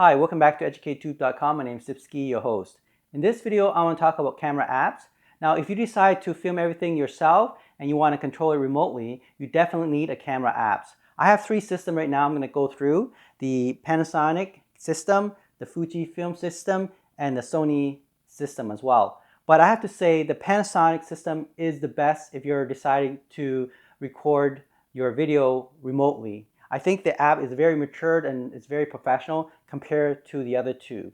Hi, welcome back to EducateTube.com. My name is Sipsky, your host. In this video, I want to talk about camera apps. Now, if you decide to film everything yourself and you want to control it remotely, you definitely need a camera apps. I have three systems right now I'm going to go through: the Panasonic system, the Fuji film system, and the Sony system as well. But I have to say the Panasonic system is the best if you're deciding to record your video remotely. I think the app is very matured and it's very professional compared to the other two.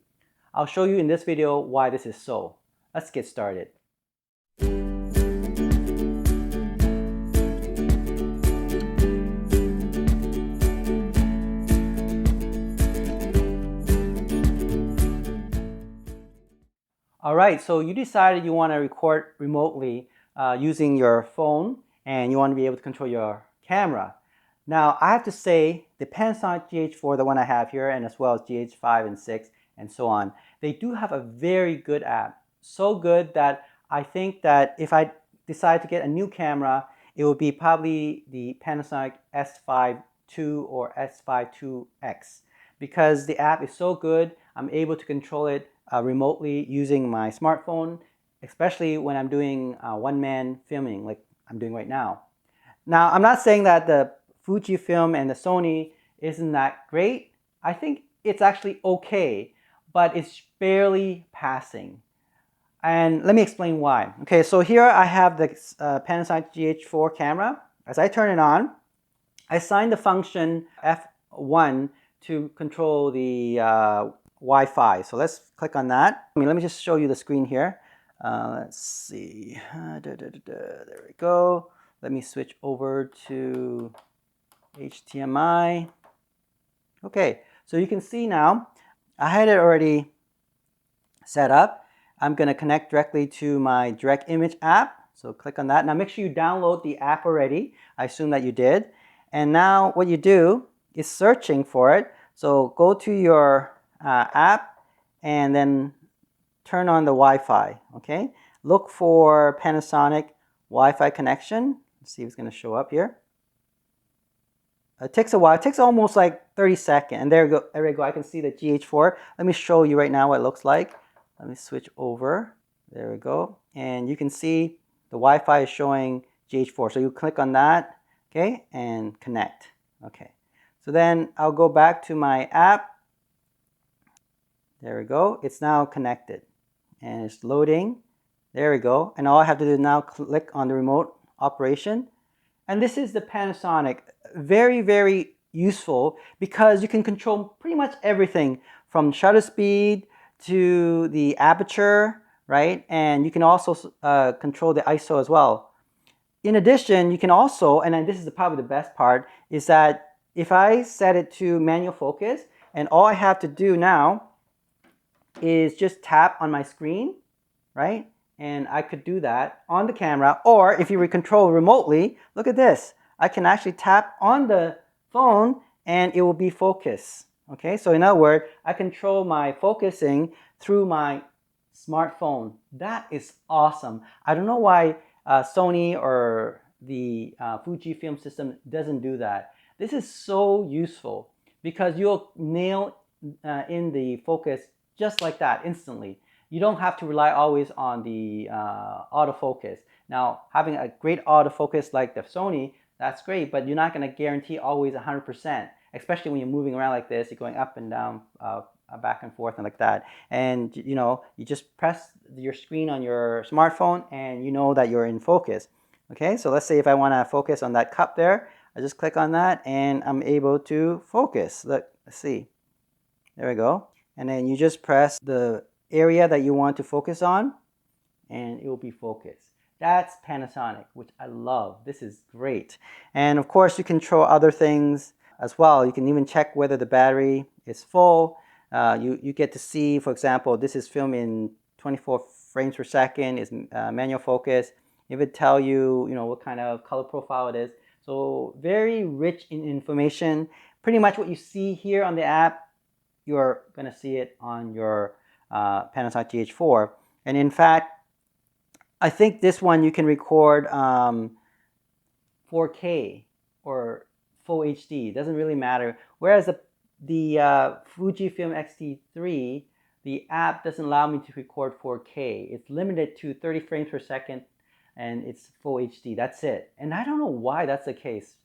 I'll show you in this video why this is so. Let's get started. Alright, so you decided you want to record remotely using your phone and you want to be able to control your camera. Now, I have to say, the Panasonic GH4, the one I have here, and as well as GH5 and 6, and so on, they do have a very good app. So good that I think that if I decide to get a new camera, it will be probably the Panasonic S5 II or S5 IIX. Because the app is so good, I'm able to control it remotely using my smartphone, especially when I'm doing one-man filming like I'm doing right now. Now, I'm not saying that the Fujifilm and the Sony isn't that great. I think it's actually okay, but it's barely passing. And let me explain why. Okay, so here I have the Panasonic GH4 camera. As I turn it on, I assign the function F1 to control the Wi-Fi. So let's click on that. Let me just show you the screen here. Let's see. There we go. Let me switch over to HDMI. Okay, so you can see now, I had it already set up. I'm going to connect directly to my direct image app. So click on that. Now make sure you download the app already. I assume that you did. And now what you do is searching for it. So go to your app and then turn on the Wi-Fi. Okay, look for Panasonic Wi-Fi connection. Let's see if it's going to show up here. It takes a while. It takes almost like 30 seconds. And there we go. I can see the GH4. Let me show you right now what it looks like. Let me switch over. There we go. And you can see the Wi-Fi is showing GH4. So you click on that, okay, and connect. Okay. So then I'll go back to my app. There we go. It's now connected. And it's loading. There we go. And all I have to do is now click on the remote operation. And this is the Panasonic. Very, very useful because you can control pretty much everything from shutter speed to the aperture, right? And you can also control the ISO as well. In addition, you can also, and this is probably the best part, is that if I set it to manual focus, and all I have to do now is just tap on my screen, right? And I could do that on the camera, or if you control remotely, look at this. I can actually tap on the phone and it will be focused. Okay, so in other words, I control my focusing through my smartphone. That is awesome. I don't know why Sony or the Fuji film system doesn't do that. This is so useful because you'll nail in the focus just like that instantly. You don't have to rely always on the autofocus. Now, having a great autofocus like the Sony, that's great, but you're not going to guarantee always 100%, especially when you're moving around like this, you're going up and down, back and forth and like that. And you know, you just press your screen on your smartphone and you know that you're in focus. Okay, so let's say if I want to focus on that cup there, I just click on that and I'm able to focus. Look, let's see. There we go. And then you just press the area that you want to focus on and it will be focused. That's Panasonic, which I love. This is great. And of course, you control other things as well. You can even check whether the battery is full. You get to see, for example, this is filmed in 24 frames per second, is manual focus. It would tell you, what kind of color profile it is. So very rich in information. Pretty much what you see here on the app, you're going to see it on your Panasonic GH4. And in fact, I think this one you can record 4K or full HD. It doesn't really matter. Whereas the Fujifilm X-T3, the app doesn't allow me to record 4K. It's limited to 30 frames per second, and it's full HD. That's it. And I don't know why that's the case.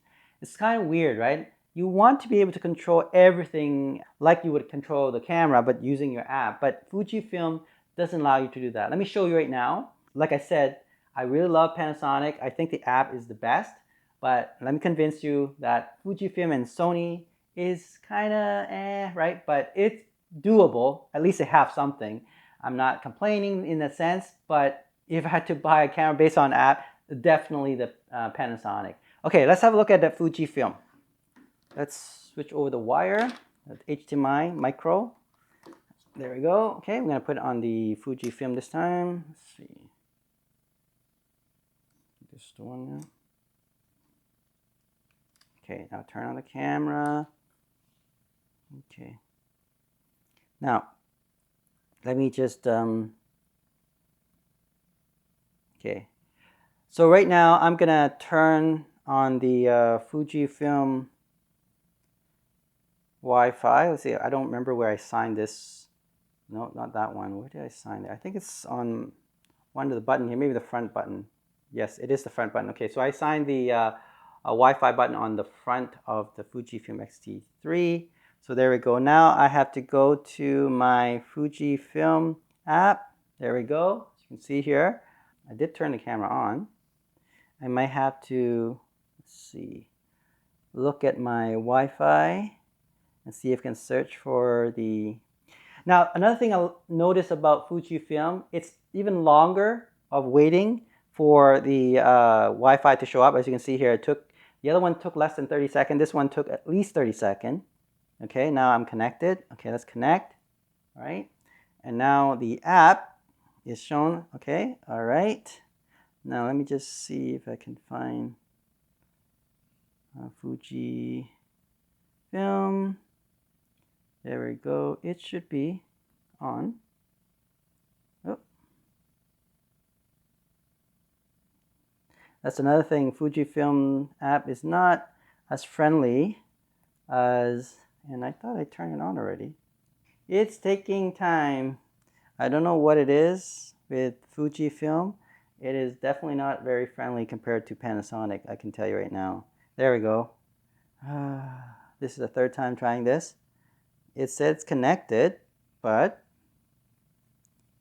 It's kind of weird, right? You want to be able to control everything like you would control the camera, but using your app. But Fujifilm doesn't allow you to do that. Let me show you right now. Like I said, I really love Panasonic. I think the app is the best. But let me convince you that Fujifilm and Sony is kind of right? But it's doable. At least they have something. I'm not complaining in that sense, but if I had to buy a camera based on app, definitely the Panasonic. Okay, let's have a look at the Fujifilm. Let's switch over the wire, HDMI micro. There we go. Okay, I'm gonna put it on the Fujifilm this time. Let's see. This is the one now. Okay, now turn on the camera. Okay. Now, let me just, okay. So right now, I'm gonna turn on the Fujifilm Wi-Fi. Let's see, I don't remember where I signed this. No, not that one. Where did I sign it? I think it's on one of the button here, maybe the front button. Yes, it is the front button. Okay, so I signed the Wi-Fi button on the front of the Fujifilm X-T3. So there we go. Now I have to go to my Fujifilm app. There we go. As you can see here, I did turn the camera on. I might have to, let's see, look at my Wi-Fi and see if I can search for the... Now, another thing I'll notice about Fujifilm, it's even longer of waiting for the Wi-Fi to show up. As you can see here, the other one took less than 30 seconds. This one took at least 30 seconds. Okay, now I'm connected. Okay, let's connect. All right, and now the app is shown. Okay, all right. Now let me just see if I can find Fujifilm. There we go. It should be on. Oh. That's another thing. Fujifilm app is not as friendly as, and I thought I turned it on already. It's taking time. I don't know what it is with Fujifilm. It is definitely not very friendly compared to Panasonic, I can tell you right now. There we go. This is the third time trying this. It says it's connected, but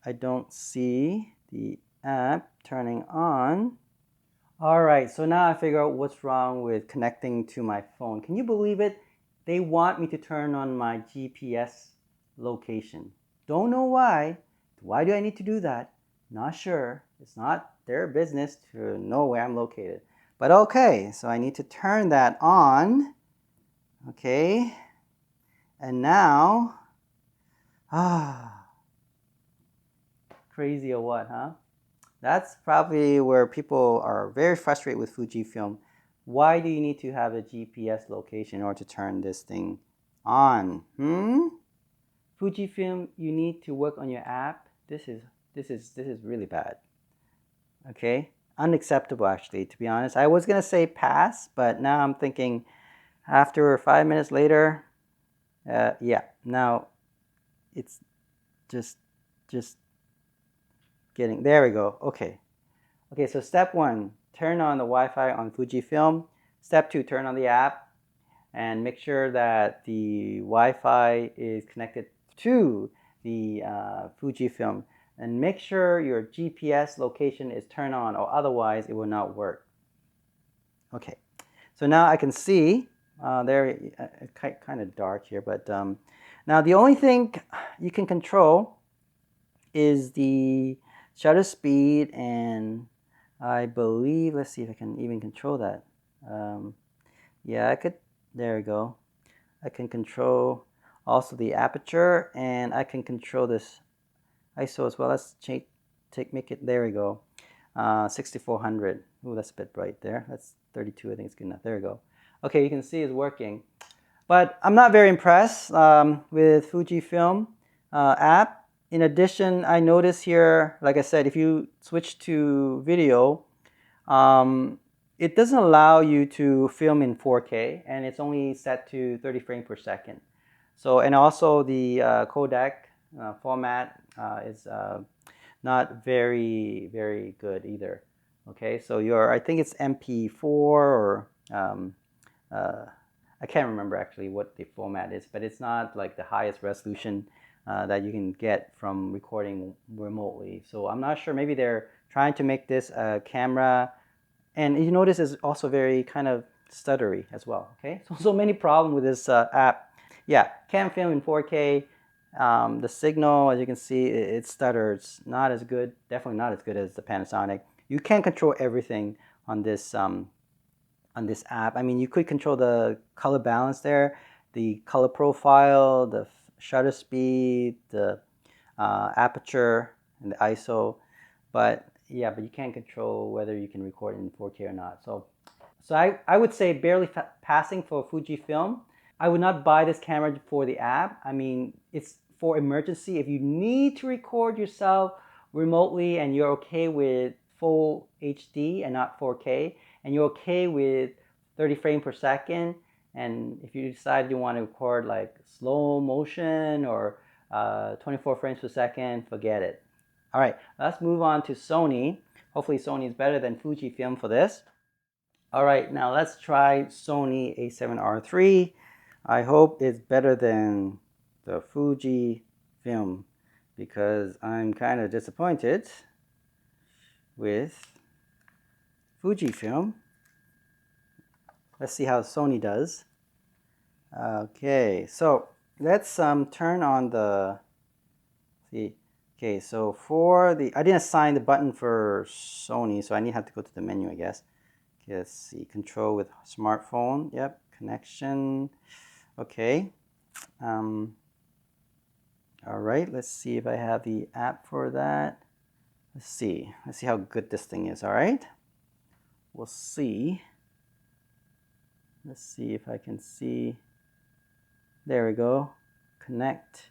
I don't see the app turning on. All right, so now I figure out what's wrong with connecting to my phone. Can you believe it? They want me to turn on my GPS location. Don't know why. Why do I need to do that? Not sure. It's not their business to know where I'm located. But okay, so I need to turn that on. Okay. And now, crazy or what, huh? That's probably where people are very frustrated with Fujifilm. Why do you need to have a GPS location in order to turn this thing on? Fujifilm, you need to work on your app. This is really bad. Okay, unacceptable actually. To be honest, I was gonna say pass, but now I'm thinking, after 5 minutes later, yeah. Now, it's just getting there. We go. Okay. Okay. So step 1, turn on the Wi-Fi on Fujifilm. Step 2, turn on the app, and make sure that the Wi-Fi is connected to the Fujifilm, and make sure your GPS location is turned on, or otherwise it will not work. Okay, so now I can see there, kind of dark here, but now the only thing you can control is the shutter speed, and I believe, let's see if I can even control that. Yeah, I could, there we go. I can control also the aperture, and I can control this ISO as well. Let's make it, there we go, 6400. Oh, that's a bit bright there. That's 32, I think it's good enough. There we go. Okay, you can see it's working. But I'm not very impressed with Fujifilm app. In addition, I notice here, like I said, if you switch to video, it doesn't allow you to film in 4K, and it's only set to 30 frames per second. So, and also the codec format is not very good either. Okay, so I think it's MP4 or I can't remember actually what the format is, but it's not like the highest resolution that you can get from recording remotely. So I'm not sure, maybe they're trying to make this a camera, and you notice it's also very kind of stuttery as well. Okay, so many problems with this app. Yeah, can film in 4K. The signal, as you can see, it stutters. Not as good, definitely not as good as the Panasonic. You can't control everything on this app. I mean, you could control the color balance there, the color profile, the shutter speed, the aperture, and the ISO. But yeah, but you can't control whether you can record in 4K or not. So I would say barely passing for Fujifilm. I would not buy this camera for the app. I mean, it's for emergency. If you need to record yourself remotely and you're okay with full HD and not 4K, and you're okay with 30 frames per second, and if you decide you want to record like slow motion or 24 frames per second, forget it. All right, let's move on to Sony. Hopefully Sony is better than Fujifilm for this. All right, now let's try Sony A7R3. I hope it's better than the Fuji film because I'm kind of disappointed with Fujifilm. Let's see how Sony does. Okay, so let's turn on the, see, okay, so for the, I didn't assign the button for Sony, so I have to go to the menu, I guess. Okay, let's see, control with smartphone, yep, connection, okay. All right, let's see if I have the app for that. Let's see how good this thing is, all right? We'll see. Let's see if I can see. There we go. Connect.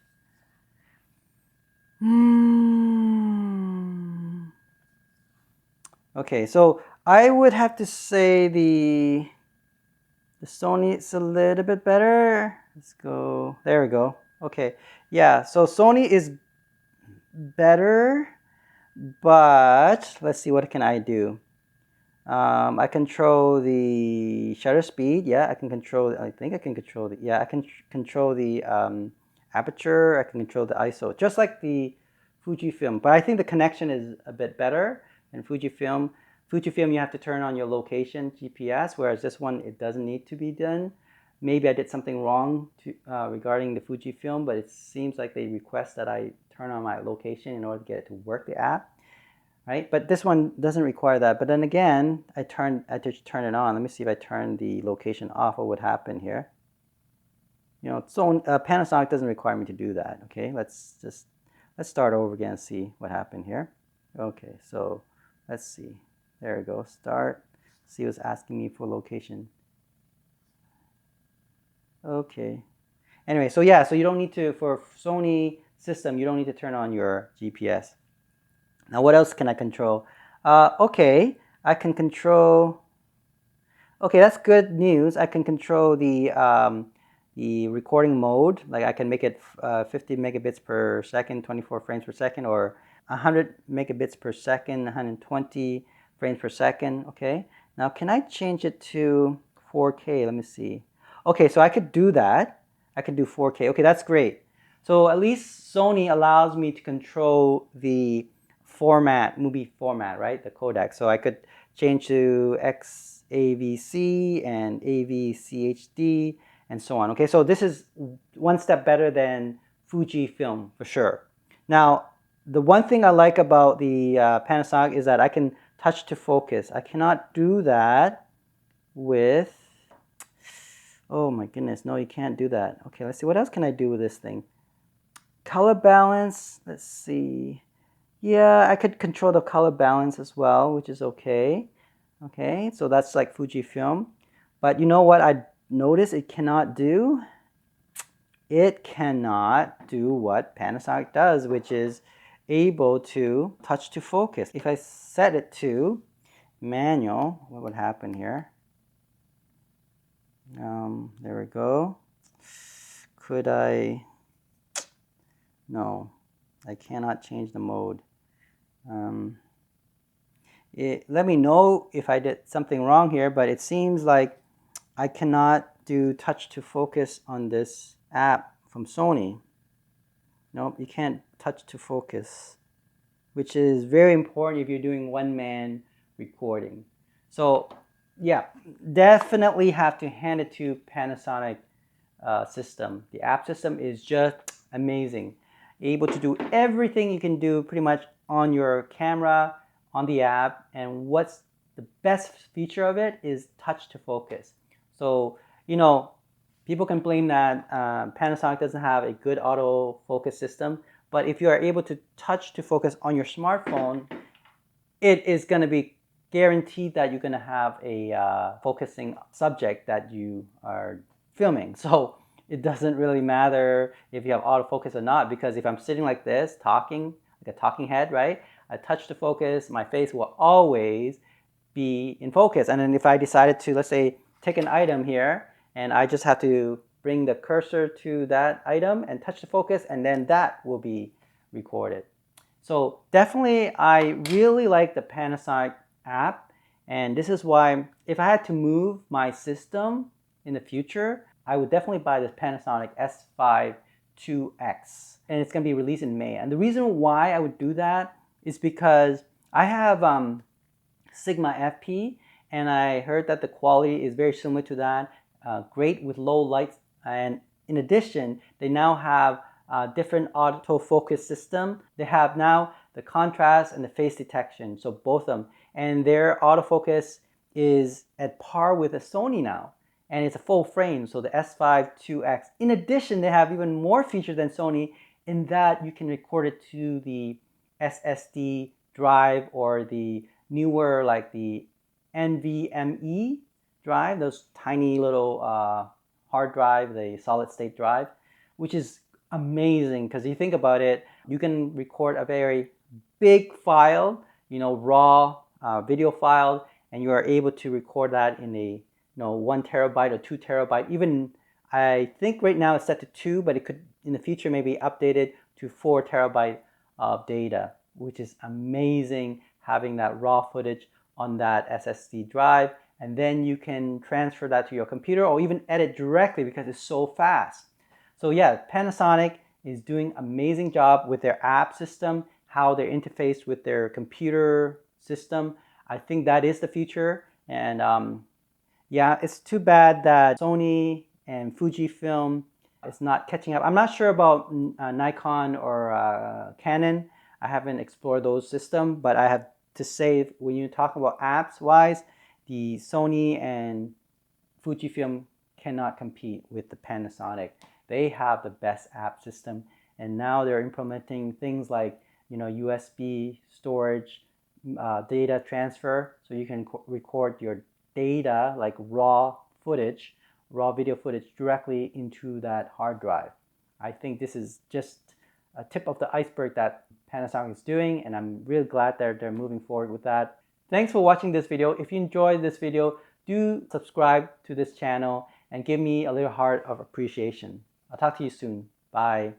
Okay, so I would have to say the Sony is a little bit better. Let's go. There we go. Okay. Yeah, so Sony is better, but let's see, what can I do? I control the shutter speed. Yeah, I can control. I think I can control the. Yeah, I can control the aperture. I can control the ISO, just like the Fujifilm. But I think the connection is a bit better than Fujifilm. Fujifilm, you have to turn on your location GPS, whereas this one, it doesn't need to be done. Maybe I did something wrong regarding the Fujifilm, but it seems like they request that I turn on my location in order to get it to work the app. Right? But this one doesn't require that. But then again, I just turn it on. Let me see if I turn the location off, what would happen here. You know, so Panasonic doesn't require me to do that. Okay, let's start over again and see what happened here. Okay, so let's see. There we go. Start. See, what's asking me for location. Okay. Anyway, so yeah, so you don't need to, for Sony system, you don't need to turn on your GPS. Now, what else can I control? Okay, I can control. Okay, that's good news. I can control the recording mode. Like I can make it 50 megabits per second, 24 frames per second, or 100 megabits per second, 120 frames per second. Okay. Now, can I change it to 4K? Let me see. Okay, so I could do that. I could do 4K. Okay, that's great. So at least Sony allows me to control the format, movie format, right? The codec. So I could change to XAVC and AVCHD and so on. Okay, so this is one step better than Fujifilm for sure. Now, the one thing I like about the Panasonic is that I can touch to focus. I cannot do that with, oh my goodness, no, you can't do that. Okay, let's see, what else can I do with this thing? Color balance, let's see. Yeah, I could control the color balance as well, which is okay. Okay, so that's like Fujifilm. But you know what I noticed it cannot do? It cannot do what Panasonic does, which is able to touch to focus. If I set it to manual, what would happen here? There we go. Could I? No, I cannot change the mode. Let me know if I did something wrong here, but it seems like I cannot do touch to focus on this app from Sony. Nope, you can't touch to focus, which is very important if you're doing one-man recording. So yeah, definitely have to hand it to Panasonic system. The app system is just amazing. Able to do everything you can do pretty much on your camera, on the app, and what's the best feature of it is touch to focus. So, people complain that Panasonic doesn't have a good autofocus system, but if you are able to touch to focus on your smartphone, it is going to be guaranteed that you're going to have a focusing subject that you are filming. So it doesn't really matter if you have autofocus or not, because if I'm sitting like this, talking, like a talking head, right? I touch to focus, my face will always be in focus. And then if I decided to, let's say, take an item here, and I just have to bring the cursor to that item and touch the focus, and then that will be recorded. So definitely, I really like the Panasonic app, and this is why if I had to move my system in the future, I would definitely buy this Panasonic S5 2X, and it's going to be released in May. And the reason why I would do that is because I have Sigma FP, and I heard that the quality is very similar to that, great with low lights, and in addition, they now have different autofocus system. They have now the contrast and the face detection, so both of them. And their autofocus is at par with a Sony now. And it's a full frame, so the S5 2X. In addition, they have even more features than Sony in that you can record it to the SSD drive or the newer, like the NVMe drive, those tiny little hard drive, the solid state drive, which is amazing because you think about it, you can record a very big file, raw video file, and you are able to record that in a 1 terabyte or 2 terabyte. Even I think right now it's set to 2, but it could in the future maybe updated to 4 terabyte of data, which is amazing having that raw footage on that SSD drive. And then you can transfer that to your computer or even edit directly because it's so fast. So yeah, Panasonic is doing an amazing job with their app system, how they're interfaced with their computer system. I think that is the future. And yeah, it's too bad that Sony and Fujifilm is not catching up. I'm not sure about Nikon or Canon. I haven't explored those systems, but I have to say, when you talk about apps wise, the Sony and Fujifilm cannot compete with the Panasonic. They have the best app system, and now they're implementing things like USB storage, data transfer, so you can record your data like raw video footage directly into that hard drive. I think this is just a tip of the iceberg that Panasonic is doing, and I'm really glad that they're moving forward with that. Thanks for watching this video. If you enjoyed this video, do subscribe to this channel and give me a little heart of appreciation. I'll talk to you soon. Bye.